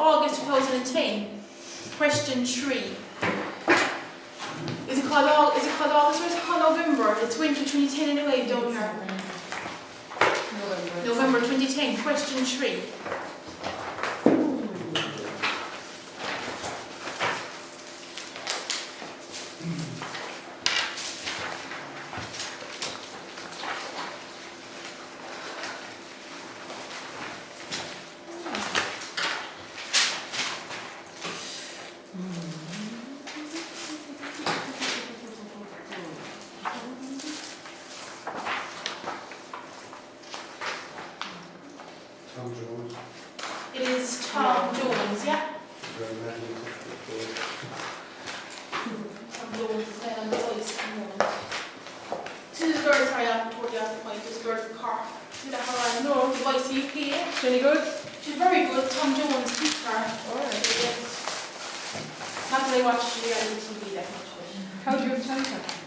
August 2010. Question 3. Is it called August or is it called November? It's winter 2010 anyway, down here. November 2010. Question 3. It is Tom Jones, yeah? Tom Jones is then on the voice at the moment. This is a girl, sorry, I told you at the point, this is a girl from Cork. See that her no, the voice UK. She's really good? She's very good. Tom Jones, teacher. Alright. Yes. Not that I watch reality TV that much, but. How do you have time for that?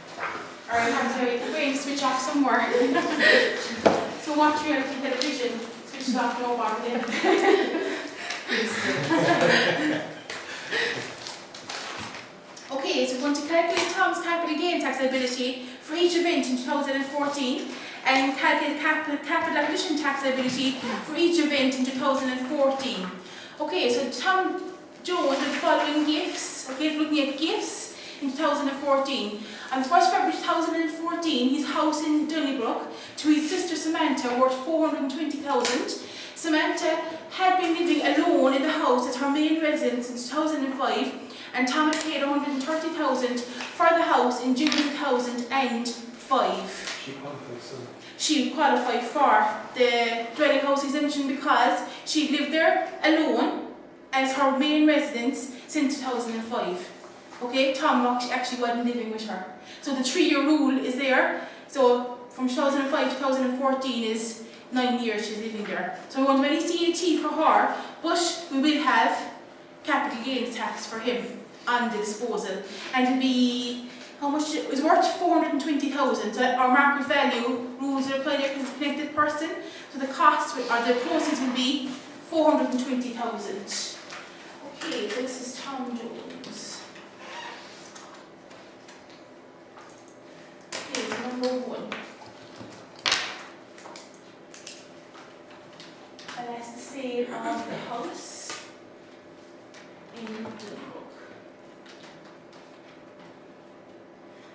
Or I have to wait to switch off somewhere. So watch reality television. Switch it off, no bother then. Okay, so we're going to calculate Tom's capital gain tax liability for each event in 2014 and calculate capital acquisition tax liability for each event in 2014. Okay, so Tom Jones had the following gifts. Okay, looking at gifts in 2014. On the 1st February 2014, his house in Donnybrook to his sister Samantha worth $420,000. Samantha had been living alone in the house as her main residence since 2005, and Tom had paid $130,000 for the house in June 2005. She qualified for the dwelling house exemption because she lived there alone as her main residence since 2005. Okay, Tom actually wasn't living with her. So the 3-year rule is there. So from 2005 to 2014 is 9 years she's living there. So we won't have any CAT for her, but we will have capital gains tax for him on the disposal. And it'll be, how much? It was worth $420,000. So our market value rules are applied there because it's a connected person. So the cost, or the proceeds will be $420,000. Okay, so this is Tom Jones. Okay, so number 1. And that's the sale of the house in Donnybrook.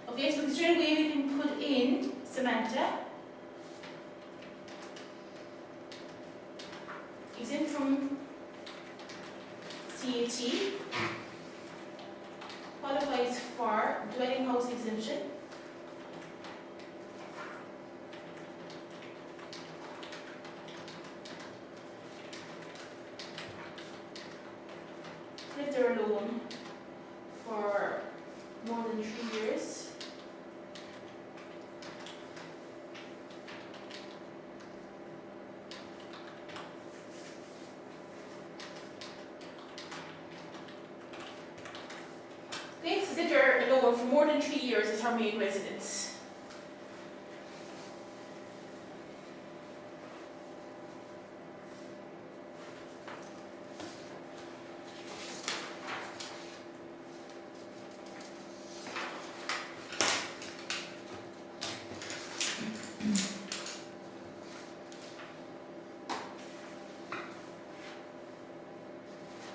Okay, so straight away we can put in Samantha. Exempt from CAT. Qualifies for dwelling house exemption. Lived there alone for more than 3 years. Okay, so lived there alone for more than 3 years as her main residence.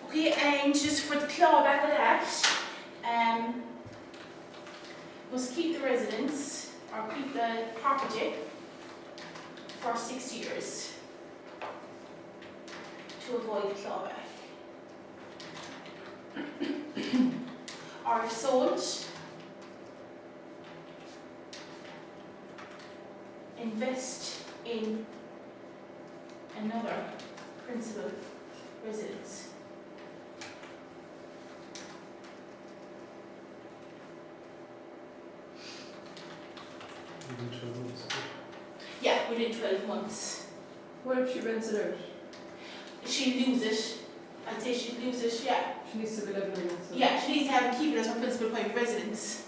Okay, and just for the clawback of that, must keep the residence or keep the property for 6 years to avoid clawback. Or if sold, invest in another principal residence. Yeah, within 12 months. What if she rents it out? She'll lose it. I'd say she'll lose it, yeah. She needs to be living in it. So. Yeah, she needs to have keep it as her principal private residence.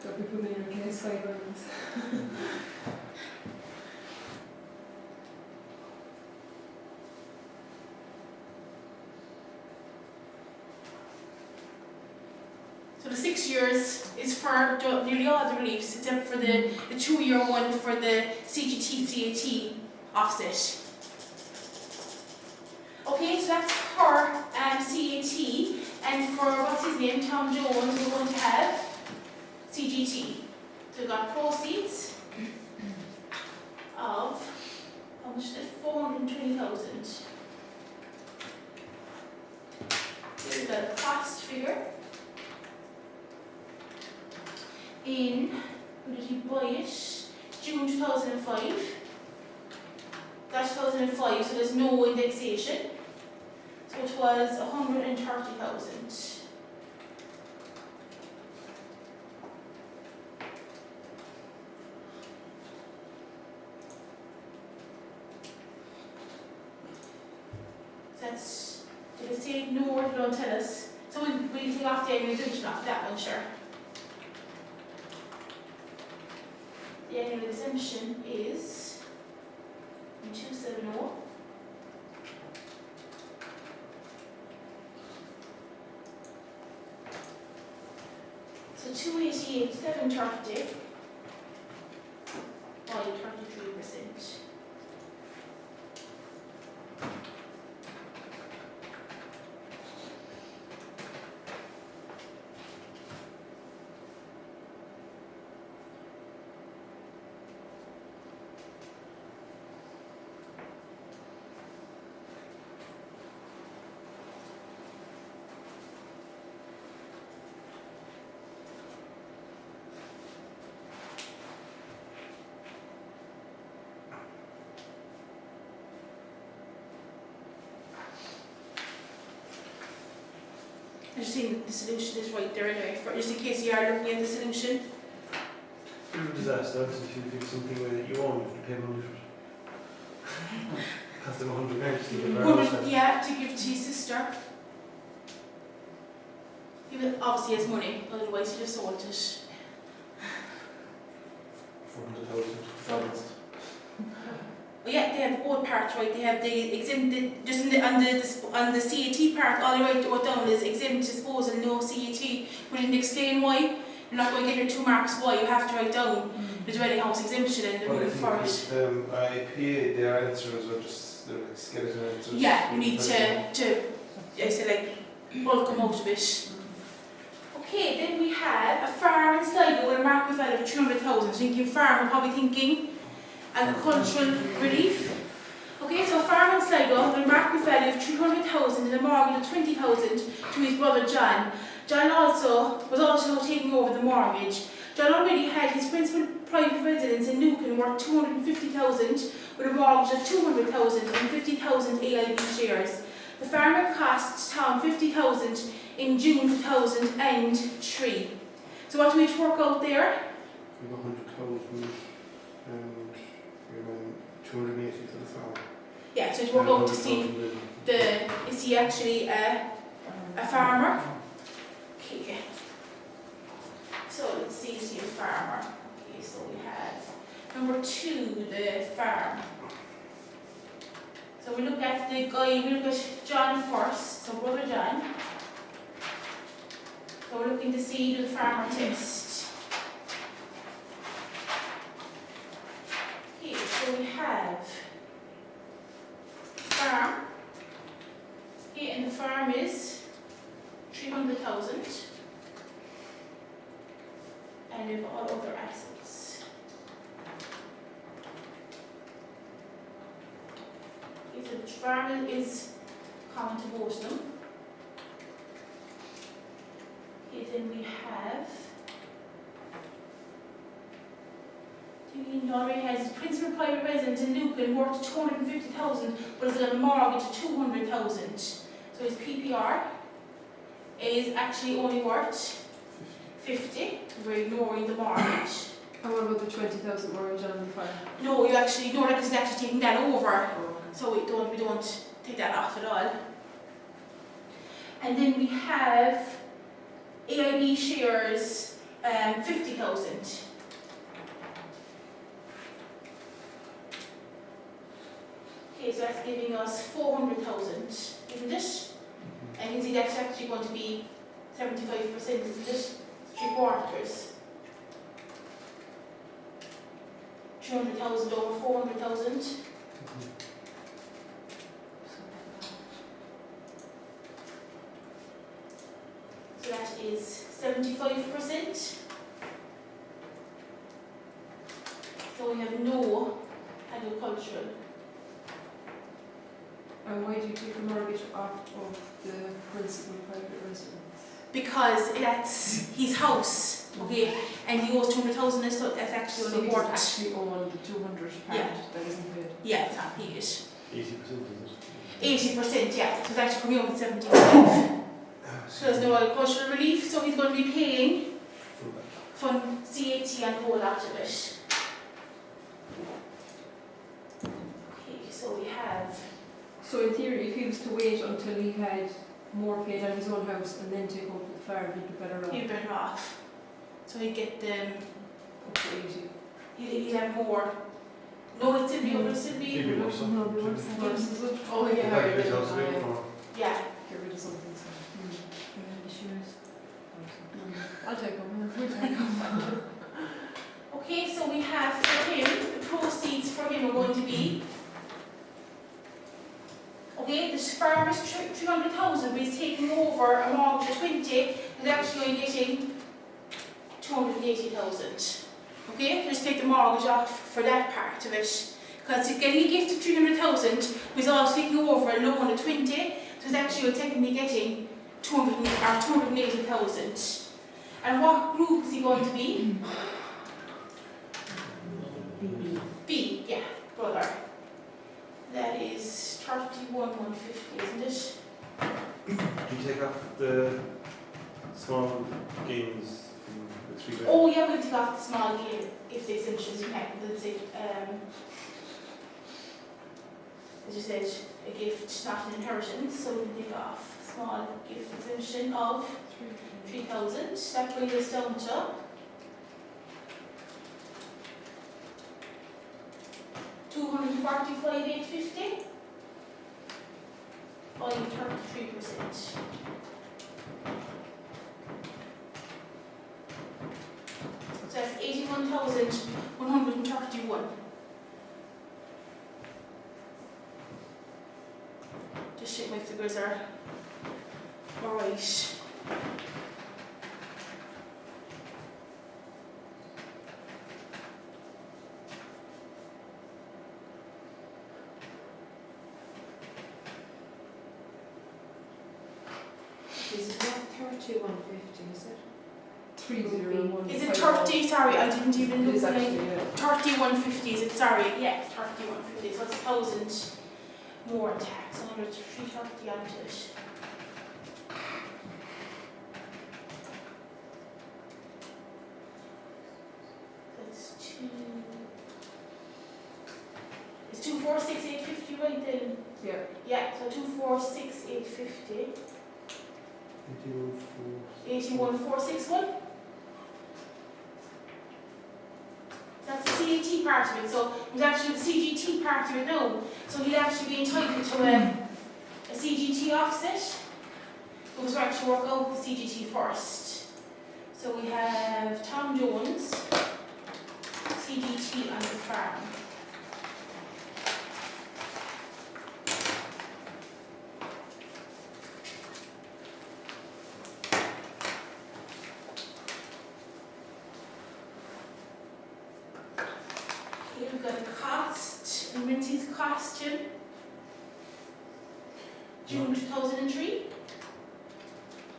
Don't be putting in your case 5 rounds. the 6 years is for nearly all the reliefs, except for the 2-year one for the CGT CAT offset. Okay, so that's her CAT, and for what's his name, Tom Jones, we're going to have CGT. So we've got proceeds of, how much is it? 420,000. Here's the cost figure. In, when did he buy it? June 2005. That's 2005, so there's no indexation. So it was 130,000. That's, did it say no or did it don't tell us? So we'll take off the annual exemption off that one, sure. The annual exemption is 270. So 288, 730 by 33%. I'm just saying that the solution is right there anyway, for, just in case you are looking at the solution. It's a disaster because if you do something with it you own, you have to pay money for it. Cost them 100 grand to give it. Yeah, to give to your sister. He obviously has money, otherwise he just sold it. 400,000. Well, yeah, they have both parts, right? They have the exempt, just on the CAT part, all you write down is exempt disposal, no CAT. But in explain why, you're not going to get your 2 marks why, you have to write down the dwelling house exemption and the rule for it. IPA, their answers are just like skeleton answers. Yeah, you need to I say like, bulk them out a bit. Okay, then we have a farm in Sligo with a market value of 200,000. Thinking farm, we're probably thinking agricultural relief. Okay, so a farm in Sligo with a market value of 300,000 and a mortgage of 20,000 to his brother John. John was also taking over the mortgage. John already had his principal private residence in Newton worth 250,000 with a mortgage of 200,000 and 50,000 AIB shares. The farmer cost Tom 50,000 in June 2003. So what do we work out there? We got 100,000 and we went 280 for the farm. Yeah, so to work out to see is he actually a farmer? Okay. So let's see, is he a farmer? Okay, so we have number 2, the farm. So we look at the guy, we look at John first, so brother John. So we're looking to see the farmer test. Okay, so we have farm. Okay, and the farm is 300,000. And we have all other assets. Okay, so the farm is common to both of them. Okay, then we have he already has his principal private residence in Lucan worth 250,000, but has got a mortgage of 200,000. So his PPR is actually only worth 50. We're ignoring the mortgage. And what about the 20,000 mortgage on the farm? No, you actually ignore that because it's actually taking that over. So we don't take that off at all. And then we have AIB shares 50,000. Okay, so that's giving us 400,000, isn't it? And you can see that's actually going to be 75%, isn't it? 3/4. 300,000 over 400,000. So that is 75%. So we have no agricultural. And why do you take the mortgage off of the principal private residence? Because that's his house, okay, and he owes 200,000, so that's actually So only he worth. actually own the 200 part Yeah. that isn't paid? Yeah, it's not paid. 80% is it? 80%, yeah, so it's actually coming up at 75. So there's no agricultural relief, so he's going to be paying from CAT and the whole lot of it. Okay, so we have. So in theory, if he was to wait until he had more paid on his own house and then take over the farm, he'd be better off. He'd be better off. So he'd get Up to 80. he'd have more. No, it'd still be over, it'd still be. Maybe more so. No, the worst Yeah. is it? Oh, The yeah. fact that yeah, his house is yeah. being for- Yeah. Get rid of something. So. I'll take them. We'll take them. Okay, so we have for him, the proceeds for him are going to be. Okay, this farm is 300,000, but he's taking over a mortgage of 20, he's actually only getting 280,000. Okay, just take the mortgage off for that part of it. Because he's getting a gift of 300,000, but he's also taking over a loan of 20, so he's actually technically getting 280,000. And what group is he going to be? B, yeah, brother. That is 31,150, isn't it? Do you take off the small gains from the 3 grand? Oh yeah, we'll take off the small gain if the exemptions you can, let's say, as you said, a gift, not an inheritance, so we'll take off small gift exemption of 3,000. That brings us down to 245,850 by 33%. So that's 81,131. Just check my figures are alright. Is it not 3150, is it? 301. Is it 30? Sorry, I didn't even It look is at actually, it. yeah. 3150, is it? Sorry, yeah, 3150. So it's 1,000 more in tax. 330 onto it. That's 246,850 right then? Yeah. Yeah, so 246,850. 81,461. That's the CAT part of it. So there's actually the CGT part of it now. So he'll actually be entitled to a CGT offset. But we'll actually work out the CGT first. So we have Tom Jones, CGT on the farm. We've got a cost, and Lindsay's cost in June 2003.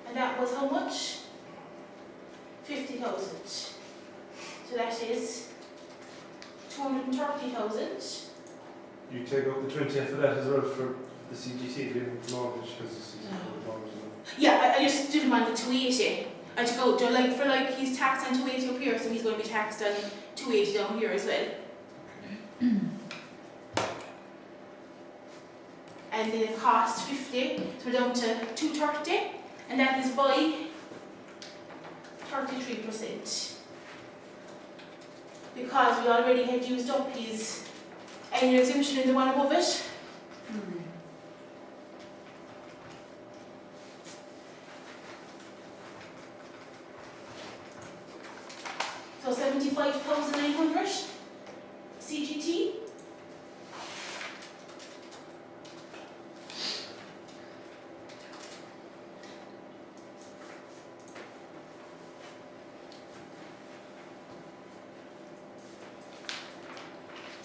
And that was how much? 50,000. So that is 230,000. You take out the 20 after that as well for the CGT, the mortgage, because the mortgage. Yeah, I just did him on the 280. I took out, for he's taxed on 280 up here, so he's going to be taxed on 280 down here as well. And then it cost 50, so we're down to 230, and that is by 33%. Because we already had used up his annual exemption in the one above it.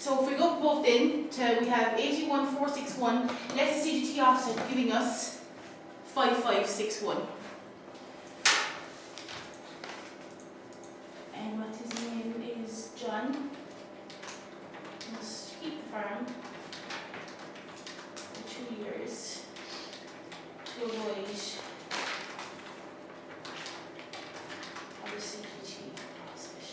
So if we go both in, we have 81,461, less the CGT offset giving us 5561. And what his name is John. Must keep the farm for 2 years to avoid the CGT offset.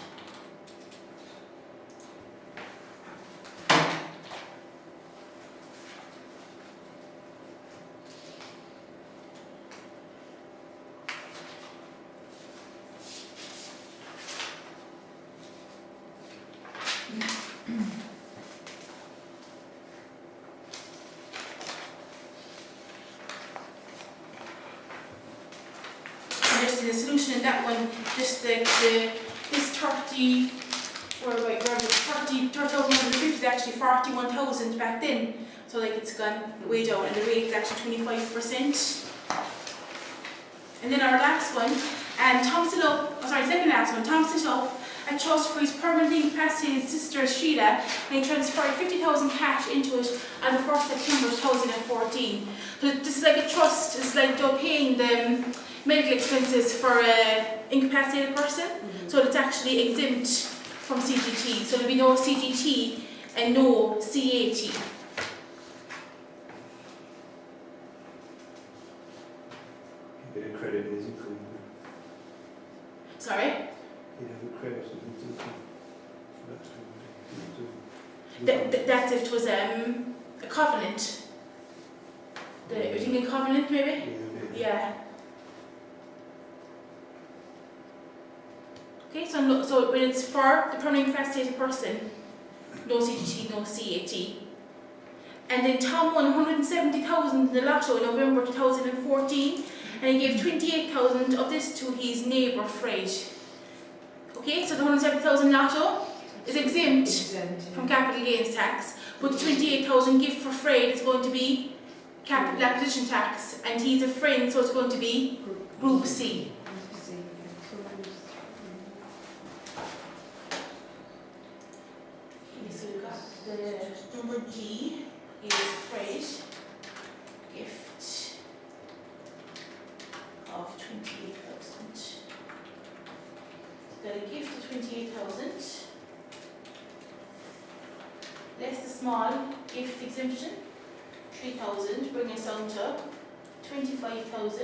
Just the solution in that one, just this 30, or like 30,150 is actually 41,000 back then. So like it's gone way down, and the rate is actually 25%. And then our last one, and Tom set up, second last one, Tom set up a trust for his permanently incapacitated sister Sheila, and he transferred 50,000 cash into it on the 1st September 2014. So this is like a trust, it's like they're paying the medical expenses for an incapacitated person, so it's actually exempt from CGT. So there'll be no CGT and no CAT. A bit of credit is included. Sorry? You have a credit is included. That's if it was a covenant. You're thinking covenant maybe? Yeah. Okay, so when it's for the permanently incapacitated person, no CGT, no CAT. And then Tom won 170,000 in the lotto in November 2014, and he gave 28,000 of this to his neighbour Fred. Okay, so the 170,000 lotto is exempt from capital gains tax, but the 28,000 gift for Fred is going to be capital acquisition tax, and he's a friend, so it's going to be Group C. So we've got the number G is Fred, gift of 28,000. Got a gift of 28,000, less the small gift exemption, 3,000, bring us down to 25,000.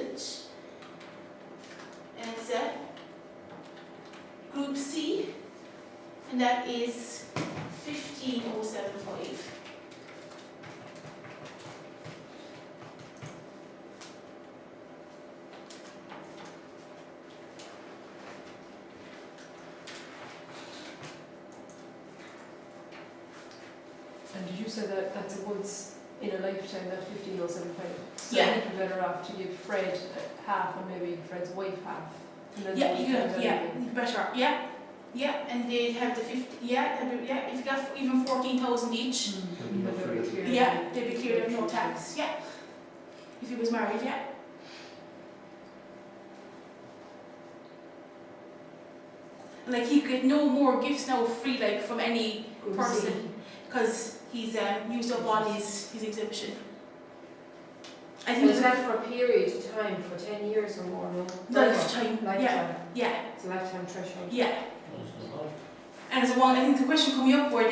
And it's a Group C, and that is 15,075. And did you say that that's a once in a lifetime, that 15,075? So Yeah. you'd be better off to give Fred half and maybe Fred's wife half. And then Yeah, both you have could, better, and they'd have the 50, if you got even 14,000 each, But they'll be clear. they'd be cleared of no tax, if he was married, Like he could no more gifts now free, like from any person, because he's used up all his exemption. I think Was that for a period of time, for 10 years or more, no? lifetime, Lifetime. yeah. It's a lifetime threshold. Yeah. And there's one, I think the question coming up where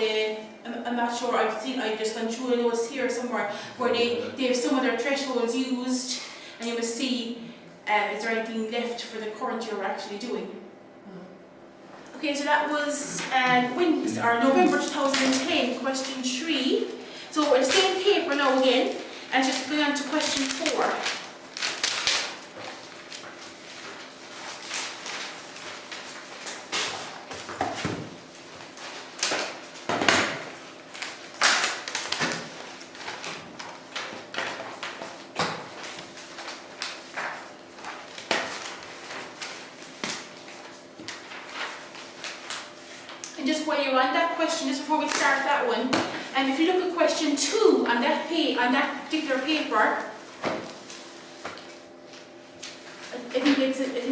I'm not sure, I've just gone through a notice here somewhere, where they have some of their thresholds used, and you must see, is there anything left for the current year we're actually doing. Okay, so that was November 2010, question 3. So we're in the same paper now again, and just going on to question 4. And just while you're on that question, just before we start that one, and if you look at question 2 on that particular paper, I think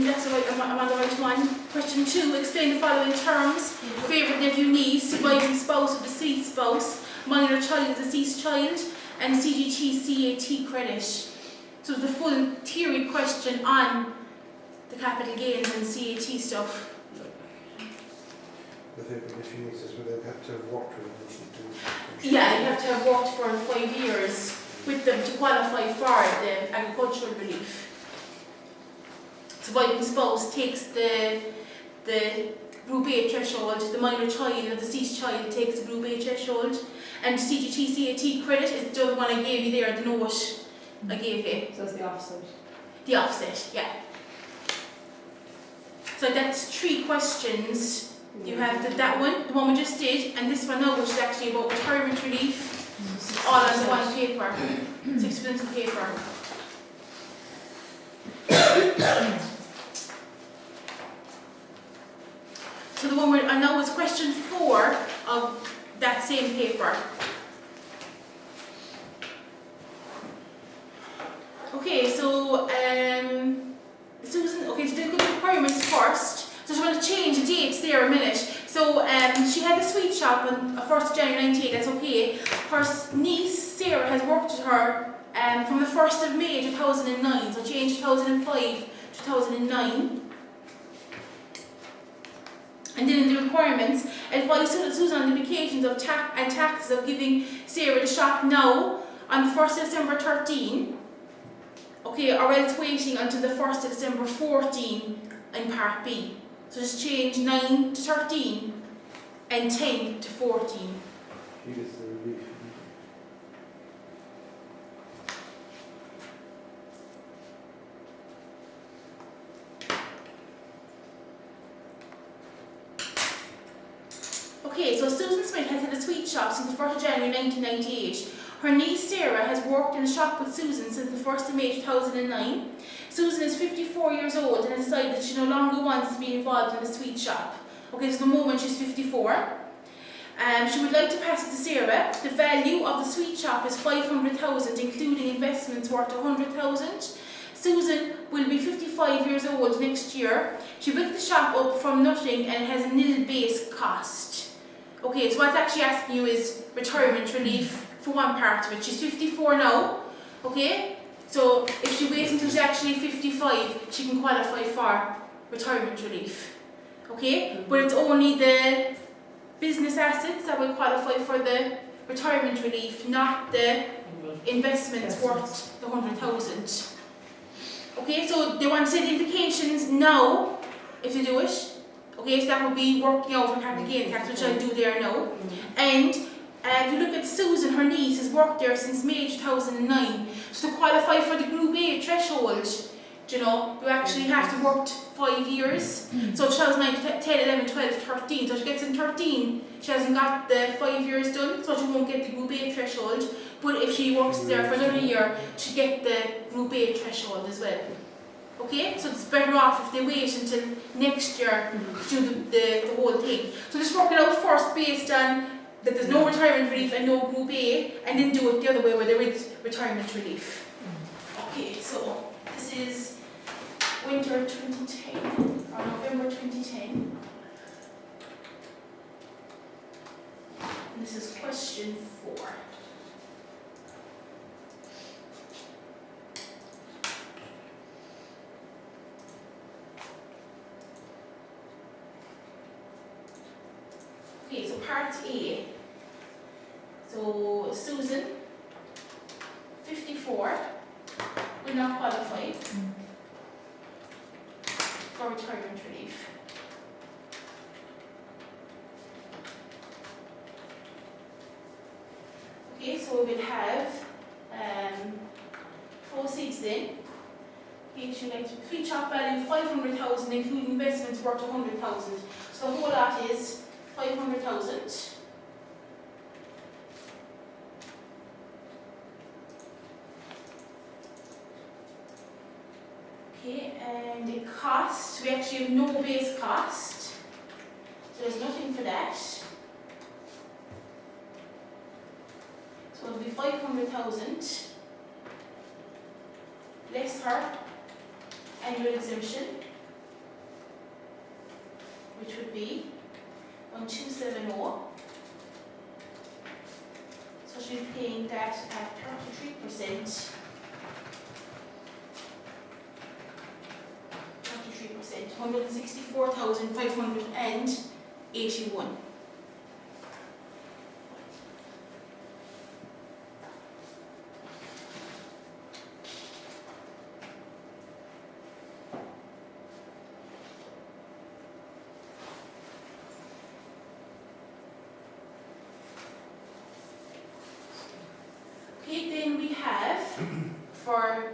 that's the right, I'm on the right one. Question 2, explain the following terms. Favourite nephew, niece, surviving spouse or deceased spouse, minor child, deceased child, and CGT CAT credit. So the full theory question on the capital gains and CAT stuff. The thing if you need this, would they have to have worked with them or something? Yeah, you have to have worked for 5 years with them to qualify for the agricultural relief. Surviving spouse takes the Group A threshold, the minor child or deceased child takes the Group A threshold, and CGT CAT credit is the one I gave you there, the note I gave you. So that's the opposite. The offset, yeah. So that's 3 questions. You have that one, the one we just did, and this one now, which is actually about retirement relief, all on the one paper, 6% of paper. So the one where, and now it's question 4 of that same paper. Okay, so Susan, okay, so do the requirements first. So she's going to change the dates there a minute. So she had the sweet shop on 1st of January 98, that's okay. Her niece, Sarah, has worked with her from the 1st of May 2009, so changed 2005, 2009. And then in the requirements, advise Susan on the implications of taxes of giving Sarah the shop now on the 1st of December 13, okay, or else waiting until the 1st of December 14 in Part B. So just change 9 to 13 and 10 to 14. She gets the relief. Okay, so Susan Smith has had a sweet shop since the 1st of January 1998. Her niece Sarah has worked in a shop with Susan since the 1st of May 2009. Susan is 54 years old and has decided that she no longer wants to be involved in the sweet shop. Okay, so the moment she's 54. She would like to pass it to Sarah. The value of the sweet shop is 500,000, including investments worth 100,000. Susan will be 55 years old next year. She built the shop up from nothing and has a nil base cost. Okay, so what's actually asking you is retirement relief for one part of it. She's 54 now, okay? So if she waits until she's actually 55, she can qualify for retirement relief, okay? But it's only the business assets that will qualify for the retirement relief, not the investments worth the 100,000. Okay, so they want to say the implications now, if you do it. Okay, so that would be working out her capital gains tax, which I'll do there now. And if you look at Susan, her niece has worked there since May 2009. So to qualify for the Group A threshold, you know, you actually have to work 5 years. So 2009, 10, 11, 12, 13. So she gets in 13, she hasn't got the 5 years done, so she won't get the Group A threshold. But if she works there for another year, she'll get the Group A threshold as well. Okay, so it's better off if they wait until next year to do the whole thing. So just work it out first based on that there's no retirement relief and no Group A, and then do it the other way where there is retirement relief. Okay, so this is winter 2010, or November 2010. And this is question 4. Okay, so part A. So Susan, 54, will not qualify for retirement relief. Okay, so we will have proceeds then. Okay, she likes free shop value 500,000, including investments worth 100,000. So the whole lot is 500,000. Okay, and the cost, we actually have no base cost, so there's nothing for that. So it'll be 500,000 less her, annual exemption, which would be 1270. So she'll be paying that at 33%. 33%, 164,581. Okay, then we have for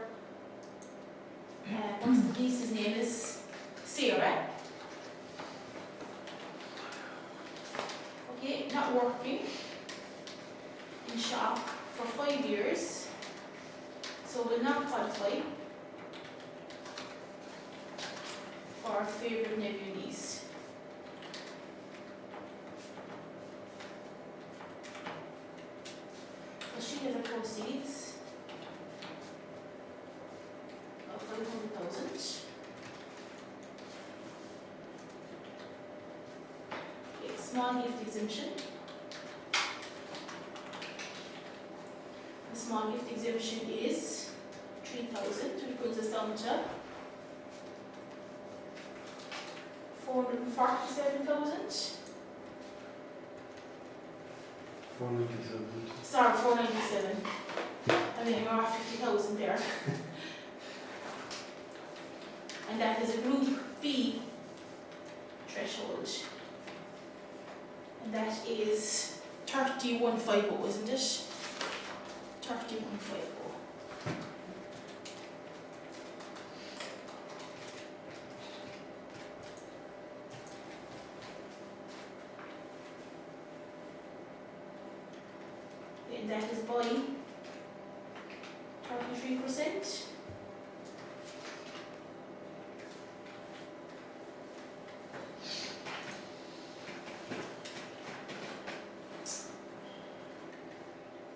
what's the niece's name is Sarah. Okay, not working in shop for 5 years, so will not qualify for our favourite nephew niece. So she has a proceeds of 500,000. Okay, small gift exemption. The small gift exemption is 3,000, which brings us down to 447,000. 497. Sorry, 497. I mean, we're off 50,000 there. And that is a Group B threshold. And that is 3150, isn't it? 3150. And that is by 33%.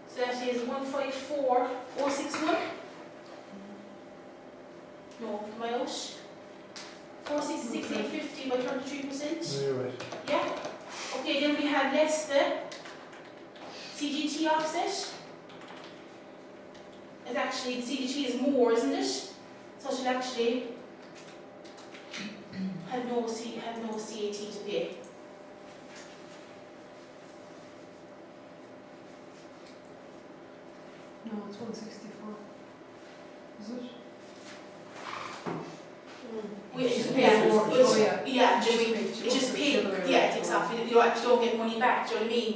So that is 154061. No, am I out? 466,850 by 33%. No, you're right. Yeah. Okay, then we have less the CGT offset. It's actually, the CGT is more, isn't it? So she'll actually have no CAT to pay. No, it's 164. Is it? We just pay Yeah. more. Oh, yeah. Yeah, Just we pay- it's just the pay. other way Yeah, around. exactly. You actually don't get money back. Do you know what I mean?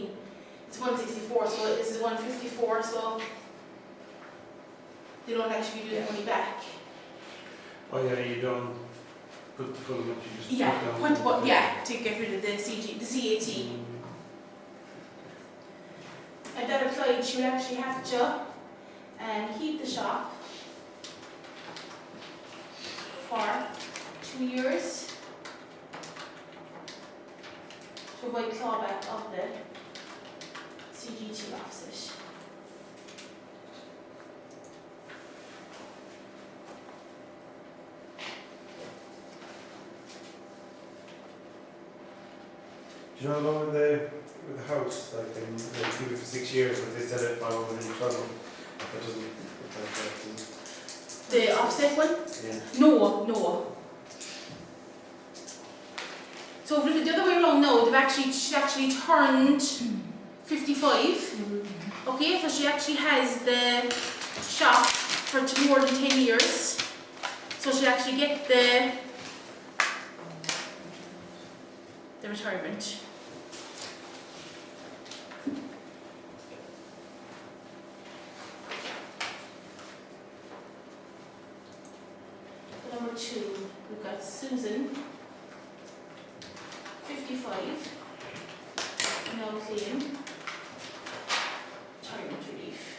It's 164, so this is 154, so they don't actually do that money back. Oh yeah, you don't put the full amount, you just Yeah, put down. to get rid of the CAT. If that applied, she would actually have to keep the shop for 2 years to avoid clawback of the CGT offset. Do you know along with the house, like they keep it for 6 years, but they sell it for 112? That doesn't look like that, does it? The offset one? Yeah. No. So if we look at the other way around now, she actually turned 55. Okay, so she actually has the shop for more than 10 years. So she'll actually get the retirement. Number 2, we've got Susan, 55, now claim retirement relief.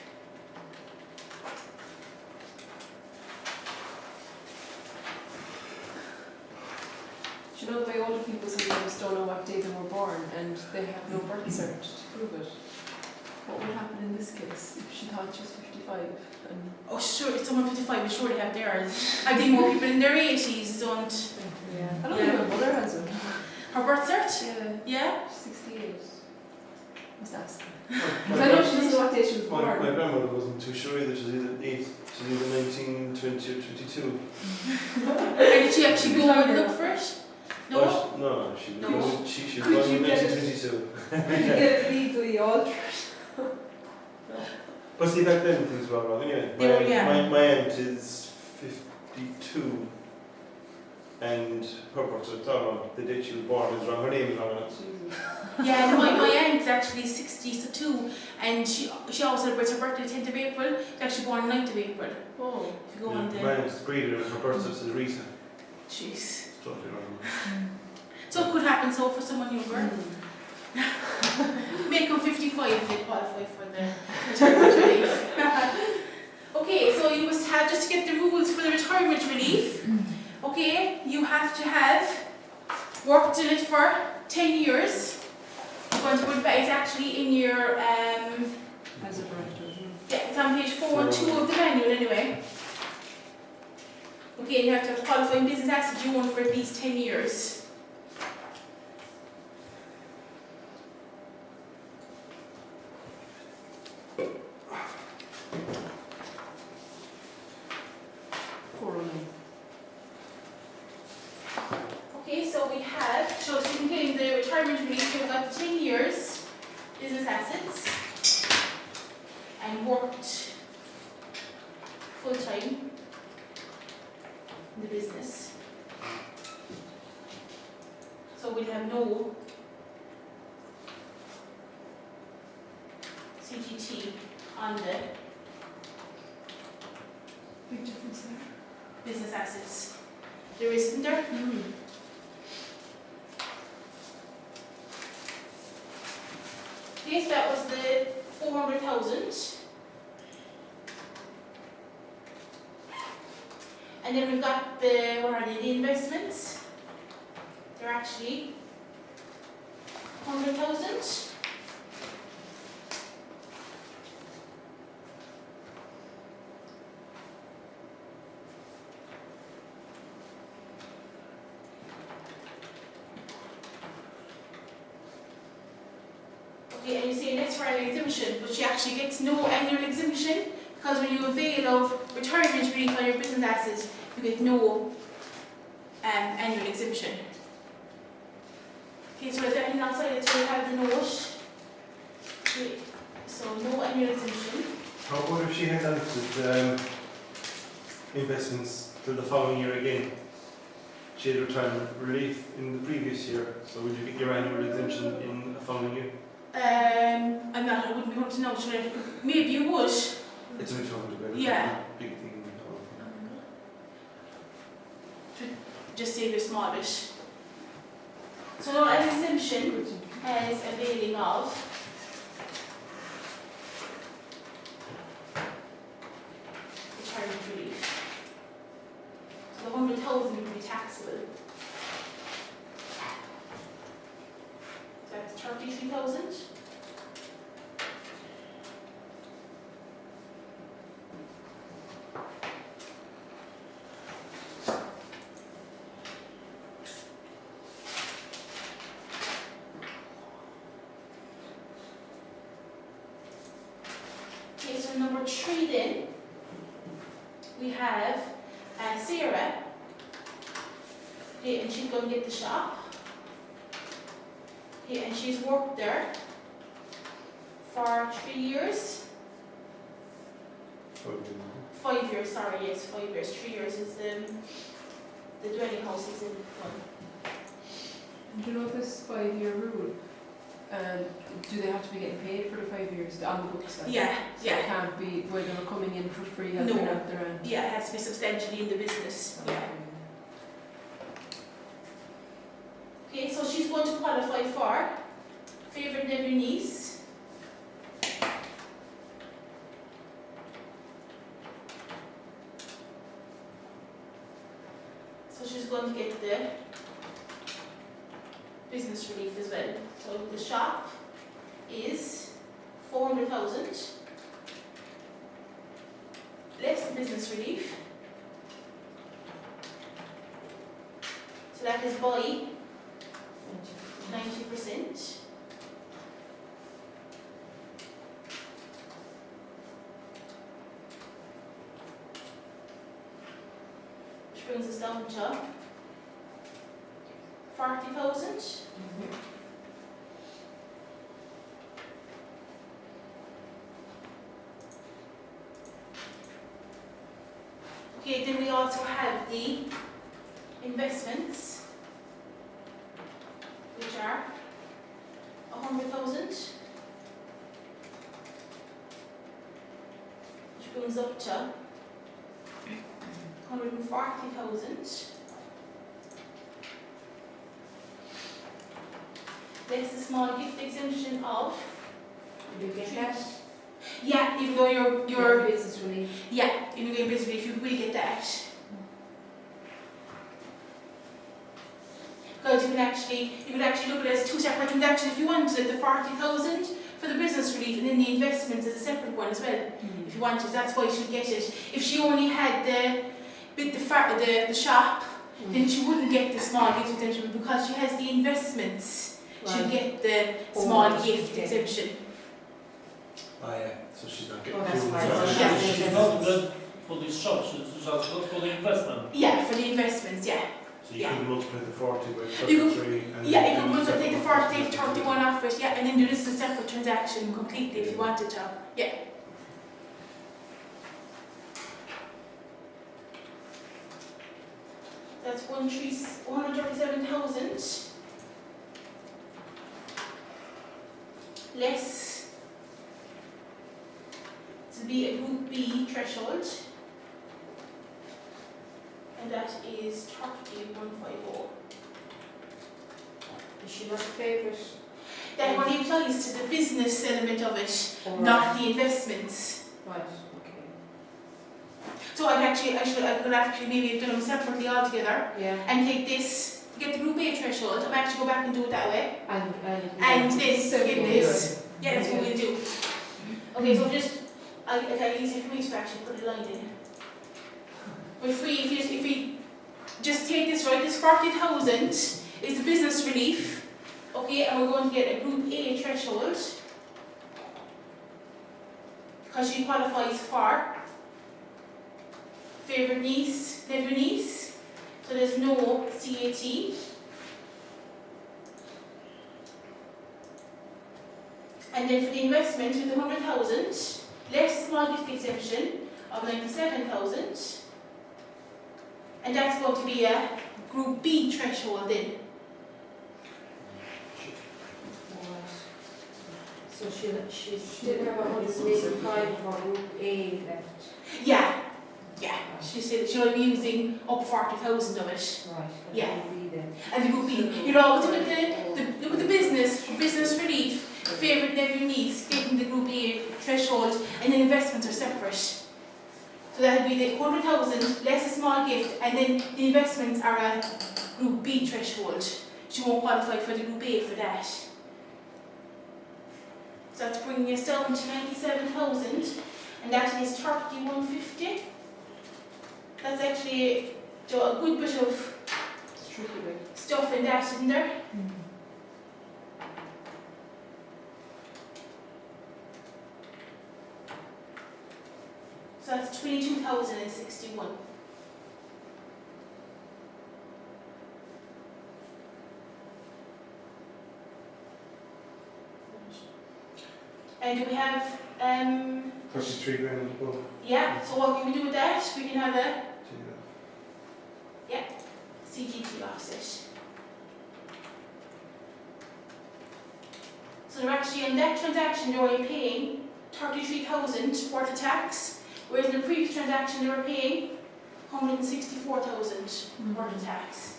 Do you know the way older people sometimes don't know what day they were born and they have no birth cert to prove it? What would happen in this case if she thought she was 55 and Oh, sure, if someone 55 will surely have theirs. I think more people in their 80s don't. Yeah. I don't Yeah. think my mother has it. Her birth cert? Yeah, Yeah? she's 68. Must ask. My, Because I know she doesn't know what day she was my born. grandmother wasn't too sure either. She's either 19, 20 or 22. And did she actually go and look for it? No? No, she was No. born, she was Could born you in get it? 1922. You get it legally altered. But see, back then things were wrong anyway. They were, yeah. My aunt is 52 and her birth certificate, the date she was born is wrong, her name is wrong on it. Jesus. Yeah, no, my aunt's actually 62 and she always celebrates her birthday the 10th of April. She's actually born 9th of April. Oh. If you go on My the... aunt's breeder and her birth certificate is Rita. Jeez. It's totally wrong. So it could happen so for someone younger. Make them 55 if they qualify for the retirement relief. Okay, so you must have, just to get the rules for the retirement relief, okay, you have to have worked in it for 10 years. I'm going to put that is actually in your, As a director, isn't it? yeah, it's on page 412 of the manual anyway. Okay, you have to have qualifying business assets you own for at least 10 years. Okay, so we have, so including the retirement relief, we've got 10 years business assets and worked full-time in the business. So we'll have no CGT on the Big difference there. business assets. There isn't there? Yes, that was the 400,000. And then we've got the, what are they, the investments? They're actually 100,000. Okay, and you say that's for an exemption, but she actually gets no annual exemption because when you avail of retirement relief on your business assets, you get no annual exemption. Okay, so is there anything outside that you have the note? Okay, so no annual exemption. How about if she had entered investments for the following year again? She had retirement relief in the previous year, so would you get your annual exemption in the following year? I wouldn't be able to know, should I? Maybe you would. It's only 200 grand. Yeah. Big thing. Just save a small bit. So no an exemption as availing of retirement relief. So the 100,000 would be taxable. So that's 33,000. Okay, so number 3 then, we have Sarah, okay, and she's going to get the shop, okay, and she's worked there for 3 years, 5 years, sorry, yes, 5 years, 3 years is the dwelling house is in one. And do you know this 5-year rule? Do they have to be getting paid for the 5 years on the books? Then? Yeah, So it can't be where they were coming in for free and No. they're out their end. yeah, it has to be substantially in the business, yeah. Okay, so she's going to qualify for favourite nephew niece. So she's going to get the business relief as well. So the shop is 400,000, less the business relief. So that is by 90%. Which brings us down to 40,000. Okay, then we also have the investments, which are 100,000, which brings up to 140,000. There's the small gift exemption of, Do you get that? yeah, even though you're Business relief. yeah, even though you're busy, if you will get that. Because you could actually look at it as two separate transactions if you wanted, the 40,000 for the business relief and then the investments as a separate one as well. If you wanted, that's why she'd get it. If she only had the shop, then she wouldn't get the small gift exemption, but because she has the investments. She'll get the small gift exemption. Oh yeah, so she's not getting Oh, that's fuel. fine. So So Yeah. she's- She's not good for the shop, she's just good for the investment. Yeah, for the investments, yeah. So you Yeah. could multiply the 40 by You could- 33 and Yeah, you then could do multiply the separate 40, ones. 31 off it, yeah, and then do this as a separate transaction completely if you wanted to. Yeah. That's 137,000 less to be a Group B threshold, and that is 30,150. Is she not a favourite? That only applies to the business element of it, Or- not the investments. Right, okay. So I could actually maybe have done them separately altogether Yeah. and take this, get the Group A threshold, and actually go back and do it that way. And And then get Simple, this. Yeah, that's what Okay. we'll do. Okay, so it's easy for me to actually put a line in. But if we just take this right, this 40,000 is the business relief, okay, and we're going to get a Group A threshold because she qualifies for favourite niece, nephew niece, so there's no CAT. And then for the investment with the 100,000, less small gift exemption of 97,000, and that's going to be a Group B threshold then. Right. So she'll still have 185 for Group A left. Yeah, she said she'll be using up 40,000 of it. Right. Yeah. Group B then. And the Group B, you know, with the business relief, favourite nephew niece, getting the Group A threshold, and then investments are separate. So that would be the 100,000 less a small gift, and then the investments are a Group B threshold. She won't qualify for the Group A for that. So that's bringing us down to 97,000, and that is 3150. That's actually a good bit of It's tricky, like. stuff in that, isn't there? So that's 22,061. And do we have 33 grand above. yeah, so what can we do with that? We can have a So, CGT offset. So they're actually in that transaction they were only paying 33,000 worth of tax, whereas in the previous transaction they were paying 164,000 worth of tax.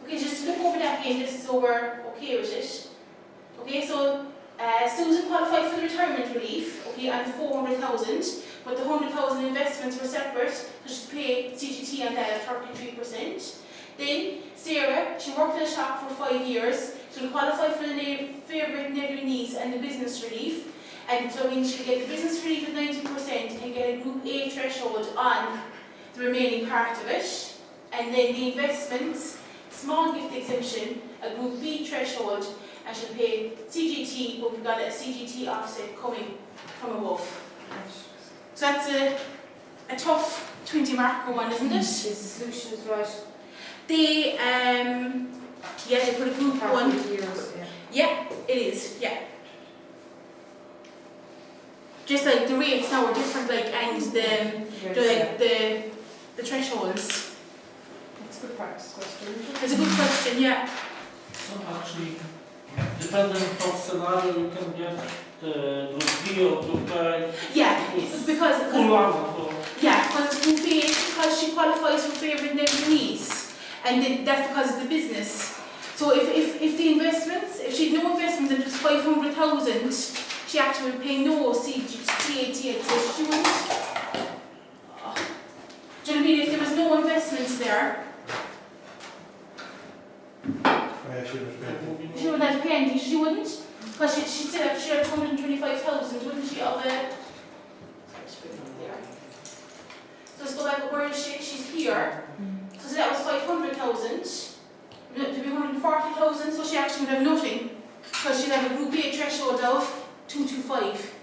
Okay, just to look over that again, just so we're okay with it. Okay, so Susan qualified for the retirement relief, okay, on 400,000, but the 100,000 investments were separate, so she paid CGT on that at 33%. Then Sarah, she worked in a shop for 5 years. She'll qualify for the favourite nephew niece and the business relief. And so she'll get the business relief at 90% and get a Group A threshold on the remaining part of it. And then the investments, small gift exemption, a Group B threshold, and she'll pay CGT, but we've got a CGT offset coming from above. So that's a tough 20 marker one, isn't it? The solution is right. They, they put a Group 1. Years, Yeah, it is, yeah. Just like the rates now are different, like, and the thresholds. That's a good practice question. It's a good question, yeah. So actually, depending on scenario, you can get the Group B or Group A. Yeah, because Full one. because Group A, because she qualifies for favourite nephew niece, and then that's because of the business. So if the investments, if she had no investments and it was 500,000, she actually would pay no CAT, so she wouldn't. Do you know what I mean? If there was no investments there, she wouldn't have to pay anything, she wouldn't. Because she'd still have, she'd have 225,000, wouldn't she, of a... So let's go back, where is she? She's here. So that was 500,000. To be 140,000, so she actually would have nothing. Because she'd have a Group A threshold of 225.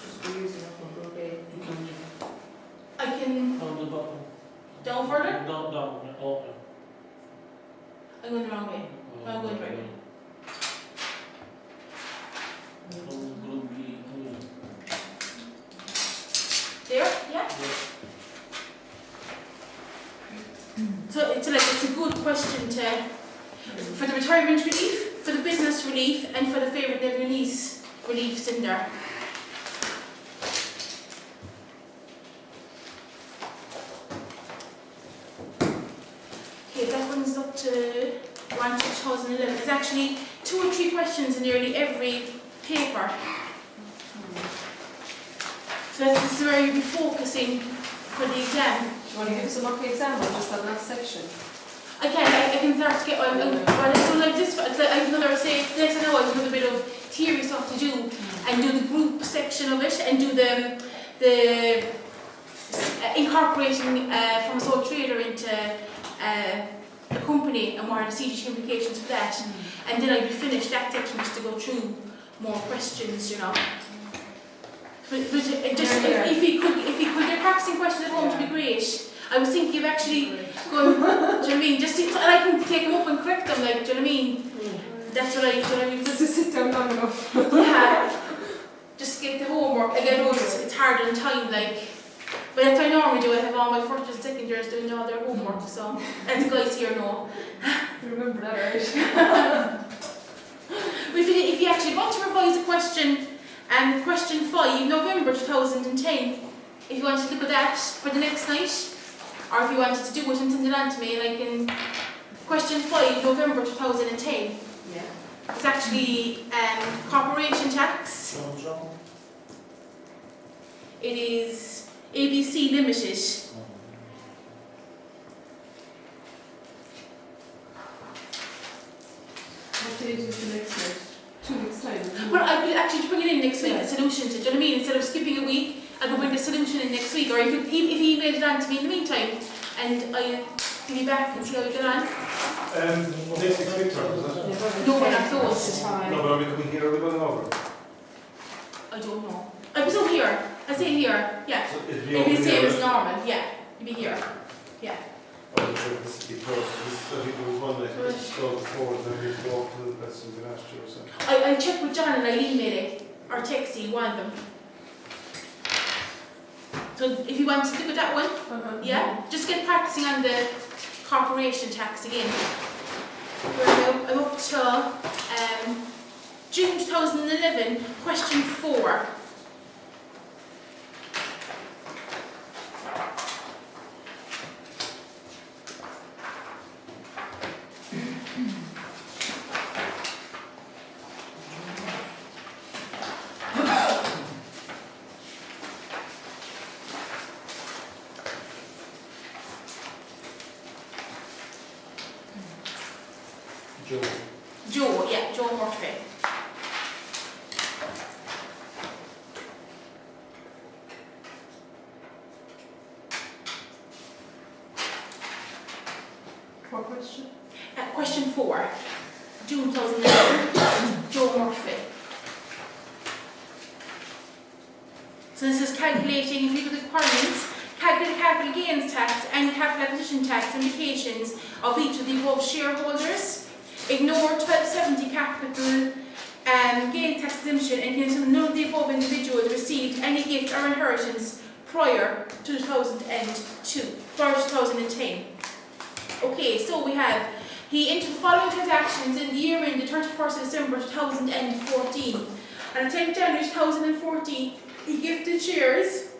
Just be using up on Group A. You can I can... down the bottom. Down further? Down, yeah. Oh, yeah. I'm going the wrong way. I'm going the right way. Group B. There? Yeah? So it's a good question for the retirement relief, for the business relief, and for the favourite nephew niece reliefs in there. Okay, that one's up to 2011. There's actually 2 or 3 questions in nearly every paper. So this is where you'll be focusing for the exam. Do you want to give us a mock exam or just that last section? I can start to get on. So like this, I have another say. Next, I know I have another bit of theory stuff to do, and do the group section of it, and do the incorporating from a sole trader into a company, and what are the CGT implications for that, and then I'd be finished that section just to go through more questions, you know. But just if he could get practicing questions at home, to be great. I was thinking of actually going, do you know what I mean? Just and I can take them up and correct them, like, do you know what I mean? That's what I mean. Just to sit down long enough. Yeah, just get the homework. Again, it's harder in time, like. But that's what I normally do. I have all my first and second years doing all their homework, so and the guys here know. You remember that, right? But if you actually want to revise a question, question 5, November 2010, if you want to look at that for the next night, or if you wanted to do it and send it on to me, and I can. Question 5, November 2010. Yeah. It's actually corporation tax. It is ABC Limited. What date is the next night? 2 weeks' time. Well, I will actually bring it in next week, the solution to it. Do you know what I mean? Instead of skipping a week, I will bring the solution in next week. Or if he emailed it on to me in the meantime, and I'll give you back and see how you get on. Next week term, is that? No, we're not closed. No, but are we coming here or are we going over? I don't know. I was over here. I say here. Yeah. So it'd It'd be the open same here, as normal. Yeah. It'd be here. Yeah. Oh, this would be close. I think there was one night that was closed before, and then we go up to the questions and asked you or something. I check with John and I'll email it or text you one of them. So if you want to look at that one, yeah, just get practicing on the corporation tax again. I'm up to June 2011, question 4. Joe. Joe, yeah, Joe Murphy. What question? Question 4, June 2011, Joe Murphy. So this is calculating legal requirements, calculate capital gains tax and capital acquisition tax implications of each of the above shareholders. Ignore 1270 capital gains tax exemption and consider none of the above individuals received any gift or inheritance prior to 2010. Okay, so we have he entered the following transactions in the year ended 31st of December 2014. On the 10th January 2014, he gifted shares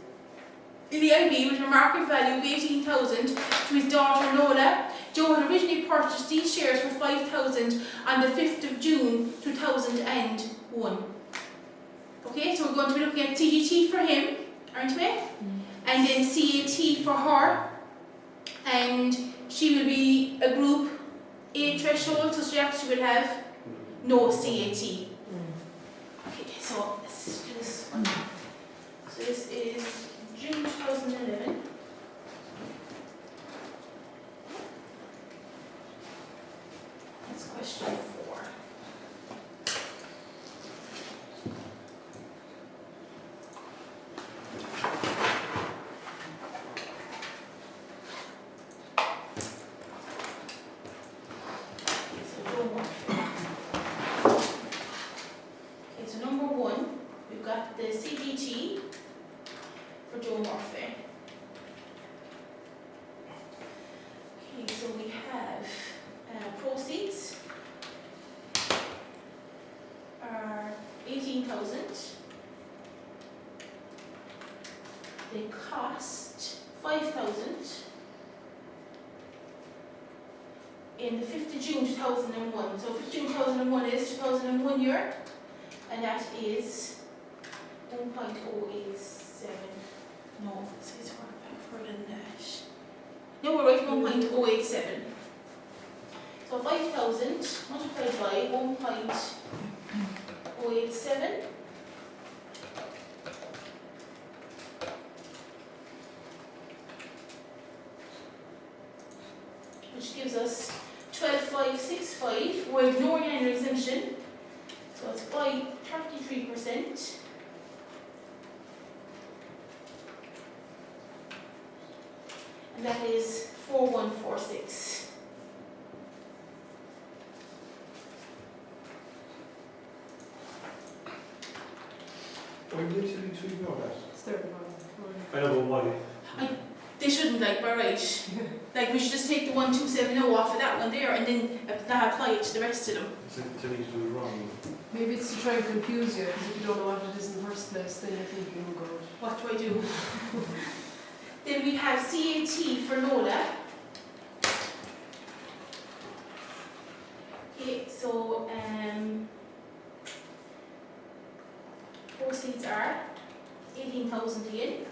in the IB with a market value of 18,000 to his daughter Lola. Joe had originally purchased these shares for 5,000 on the 5th of June 2001. Okay, so we're going to be looking at CGT for him, aren't we? And then CAT for her. And she will be a group A threshold, so she actually will have no CAT. Okay, so let's do this one. So this is June 2011. That's question 4. Okay, so number 1, we've got the CGT for Joe Murphy. Okay, so we have proceeds are 18,000. They cost 5,000 in the 5th of June 2001. So 5th of June 2001 is 2001 year, and that is 1.087. No, it says further than that. No, we're right, 1.087. So 5,000 multiplied by 1.087. Which gives us 12,565. We're ignoring annual exemption. So it's by 33%. And that is 4146. Why did you ignore that? It's 31. I know, but why? They shouldn't, like, by right. Like, we should just take the 1270 off of that one there and then apply it to the rest of them. It's telling you to do it wrong. Maybe it's to try and confuse you, because if you don't know what it is in the first place, then you're thinking, oh god. What do I do? Then we have CAT for Lola. Okay, so proceeds are 18,000 again.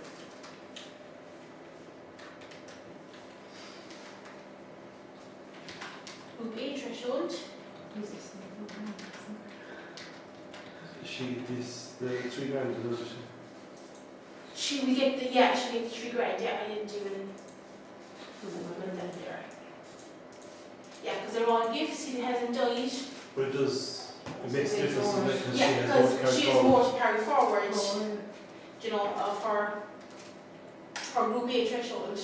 Group A threshold. She is the 3 grand, doesn't she? She will get the, yeah, she'll get the 3 grand, yeah, I didn't even put that there. Yeah, because they're all gifts, he hasn't died. But it does, it makes a difference in that because Yeah, because she has more to carry forward, you know, of her group A threshold.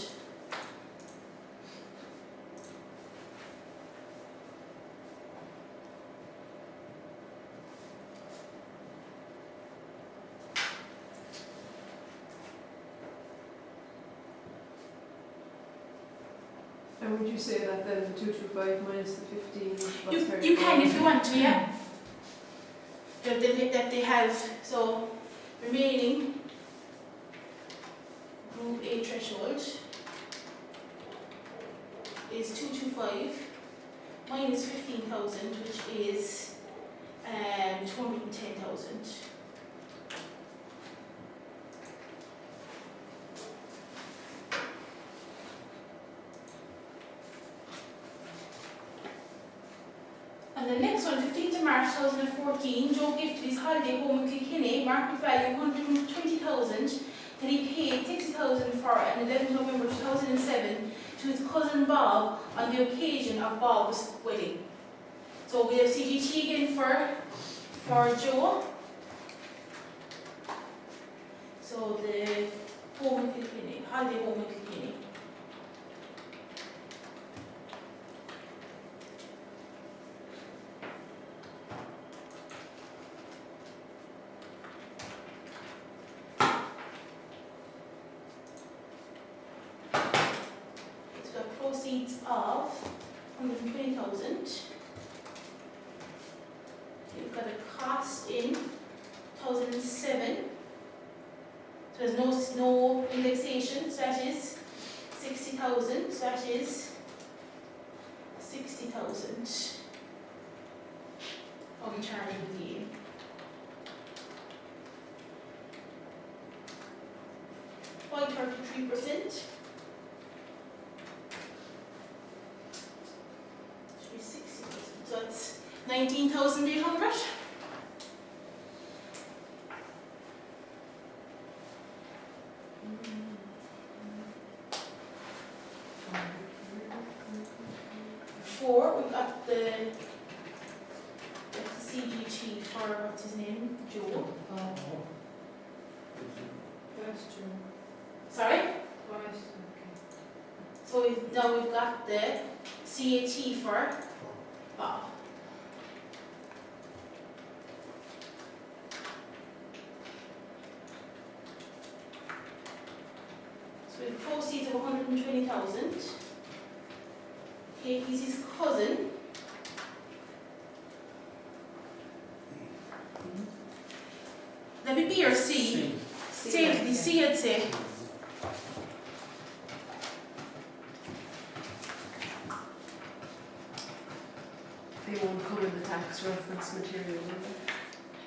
And would you say that then the 225 minus the 15 was You can if you want to, yeah. That they have, so remaining group A threshold is 225 minus 15,000, which is 210,000. And the next one, 15th of March 2014, Joe gifted his holiday home in Kilkenny, market value 120,000, that he paid 60,000 for on 11th November 2007 to his cousin Bob on the occasion of Bob's wedding. So we have CGT again for Joe. So the home in Kilkenny, holiday home in Kilkenny. It's got proceeds of 120,000. You've got a cost in 2007. So there's no indexation, so that is 60,000, so that is 60,000. I'll be charged with the 0.33%. Should be 60,000, so it's 19,800. We've got the CGT for, what's his name, Joe. That's true. Sorry? Twice, okay. So now we've got the CAT for Bob. So we have proceeds of 120,000. Okay, he's his cousin. That would be or C. C, I'd say. They won't come in the tax reference material, will they?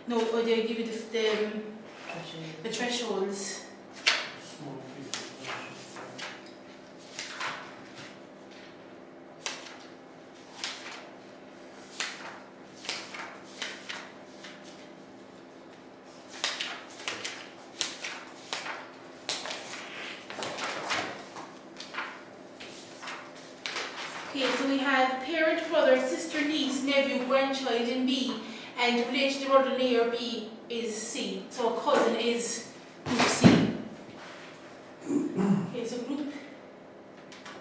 No, or they'll give you the thresholds. Small piece of Okay, so we have parent, brother, sister, niece, nephew, grandchild in B, and relation to brother, near B is C. So a cousin is group C. Okay, so group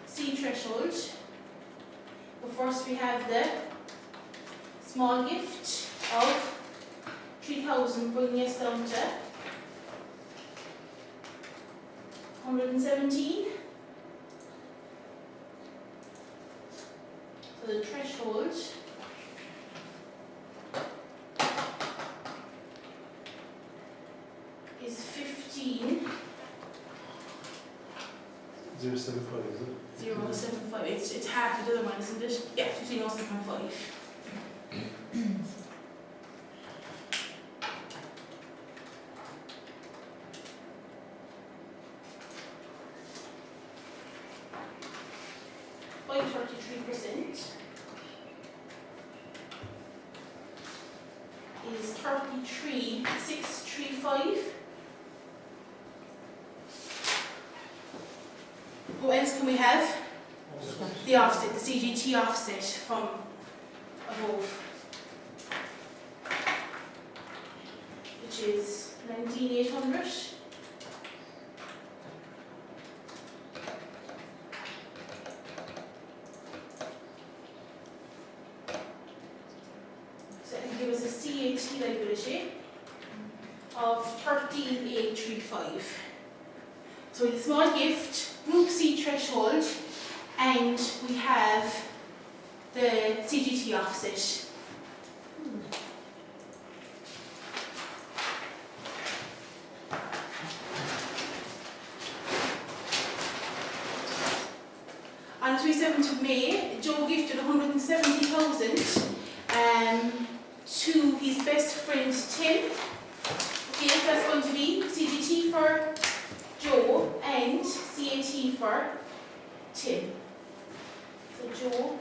C threshold. But first we have the small gift of 3,000, bringing us down to 117. So the threshold is 15. 075, is it? 0.75. It's half the other one, isn't it? Yeah, 15.75. By 33% is 33,635. What else can we have? The offset, the CGT offset from above, which is 19,800. So it will give us a CAT liability of 13,835. So with a small gift, group C threshold, and we have the CGT offset. On the 27th of May, Joe gifted 170,000 to his best friend Tim. Okay, that's going to be CGT for Joe and CAT for Tim. So Joe,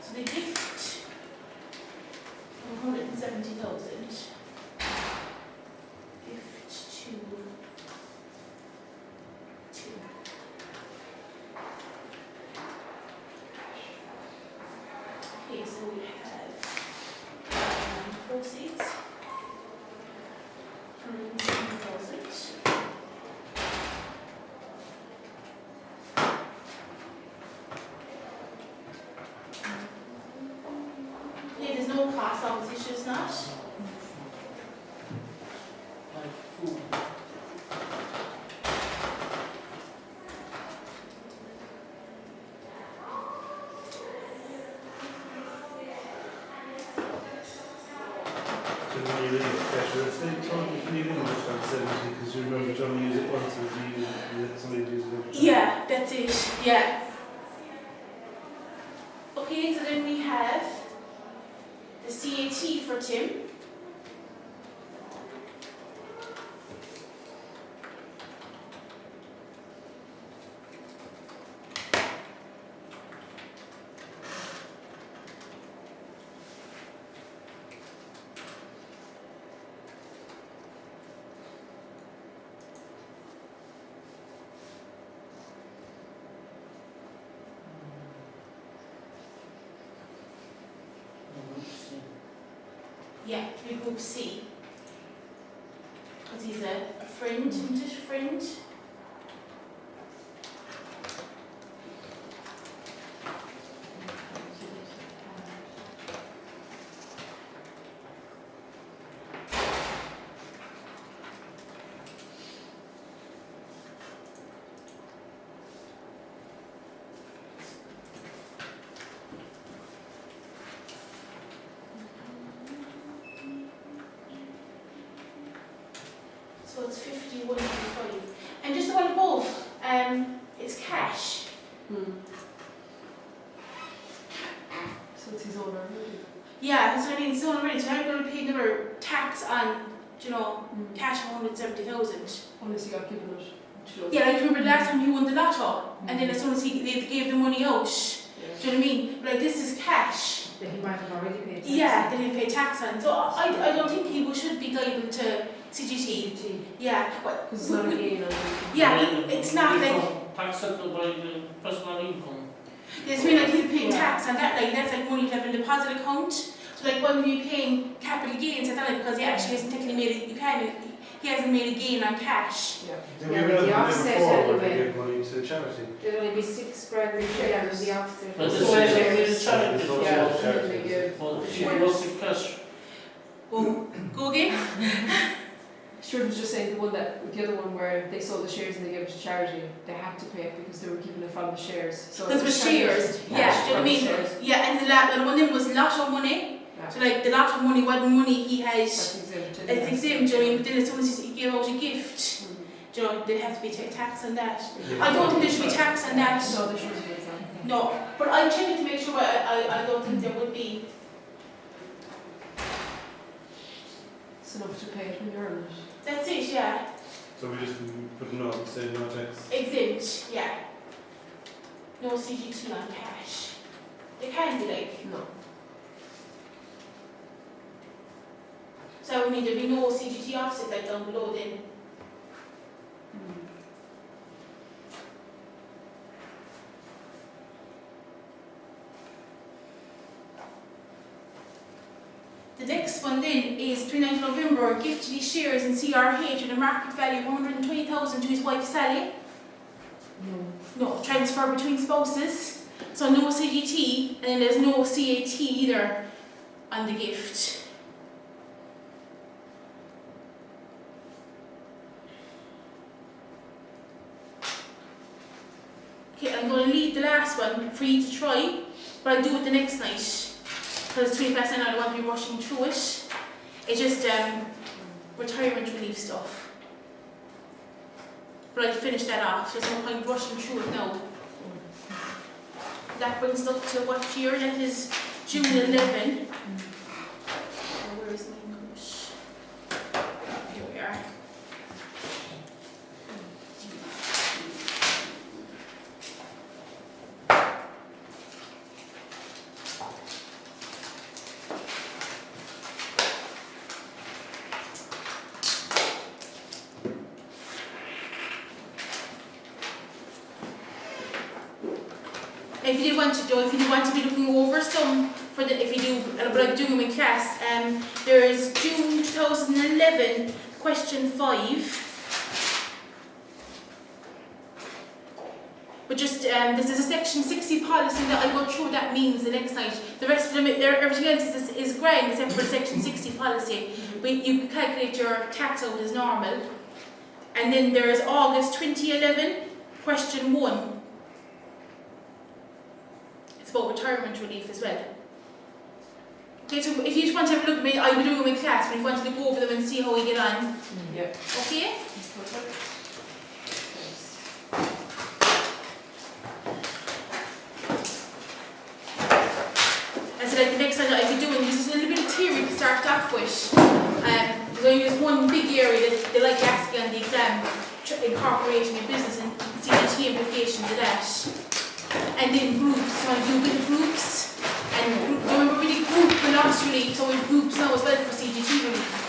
so the gift cost, obviously, she's not. Like food. So when you leave it cash, let's say you can leave English on 70 because you remember trying to use it once and you use it, let somebody use it every time. Yeah, that's it, yeah. Okay, so then we have the CAT for Tim. Yeah, we group C. Because he's a friend, isn't it? Friend. So it's 51.5. And just the one above, it's cash. So it's his own already. Yeah, that's what I mean, it's not already, so I'm going to pay another tax on, you know, cash of 170,000. Unless he got given it. which he Yeah, like remember the doesn't. last time he won the lotto, and then as soon as they gave the money out, Yeah. do you know what I mean? Like this is cash. That he might have already paid tax. Yeah, that he pay tax on. So I don't think people should be liable to CGT. CGT. Yeah, but Because it's not a gain on yeah, it's not like Tax settled by the personal income. it's mean like he's paying Yeah. tax on that. Like that's like money you have in a deposit account. So like when you're paying capital gains, it's not like because he actually hasn't technically made it. He hasn't made a gain on cash. Yeah. Did we Yeah, ever but the have offset before where anyway. they give money to charity? There'd only be 6 grand in share and the offset. But So the same shares. with charity. Yeah. Yeah, Social and then they give. Well, she was the cash. Go again. Stuart was just saying the one that the other one where they sold the shares and they gave it to charity, they had to pay it because they were keeping it from the shares. So Because it was shares. Yeah, do you know what I from mean? shares. Yeah, and the one of them was lotto money. Yeah. So like the lotto money wasn't money he has. That's exempted. It's exempt, do you know what I mean? But then as soon as he gave out a gift, Mhm. do you know, there'd have to be tax on that. Yeah. I don't think there should be tax on that. No, there shouldn't be that. No, but I checked to make sure. I don't think there would be. It's enough to pay it when you earn it. That's it, yeah. So we just put no, say no tax. Exempt, yeah. No CGT on cash. They can be like. No. So I mean there'd be no CGT offset like down below then. The next one then is 29th November, gifted his shares in CRH with a market value of 120,000 to his wife Sally. No, transfer between spouses. So no CGT, and then there's no CAT either on the gift. Okay, I'm going to leave the last one for you to try, but I'll do it the next night. Because it's 20 past 9, I don't want to be rushing through it. It's just retirement relief stuff. But I'll finish that off, there's no point rushing through it now. That brings us up to what year? That is June 11. Where is my English? Here we are. If you want to be looking over some for the, if you do, but I'm doing them in class, there is June 2011, question 5. But just, this is a section 60 policy that I'll go through what that means the next night. The rest of them, everything else is grand except for the section 60 policy. But you can calculate your tax out as normal. And then there's August 2011, question 1. It's about retirement relief as well. Okay, so if you just want to have a look at me, I'll be doing them in class, but if you want to go over them and see how we get on. Yep. Okay? Perfect. And so like the next one that I'll be doing, this is a little bit of theory to start off with. There's only just one big area that they like asking on the exam, incorporating your business and CGT implications of that. And then groups, so I do a bit of groups. And remember we did group for loss relief, so we have groups now as well for CGT relief.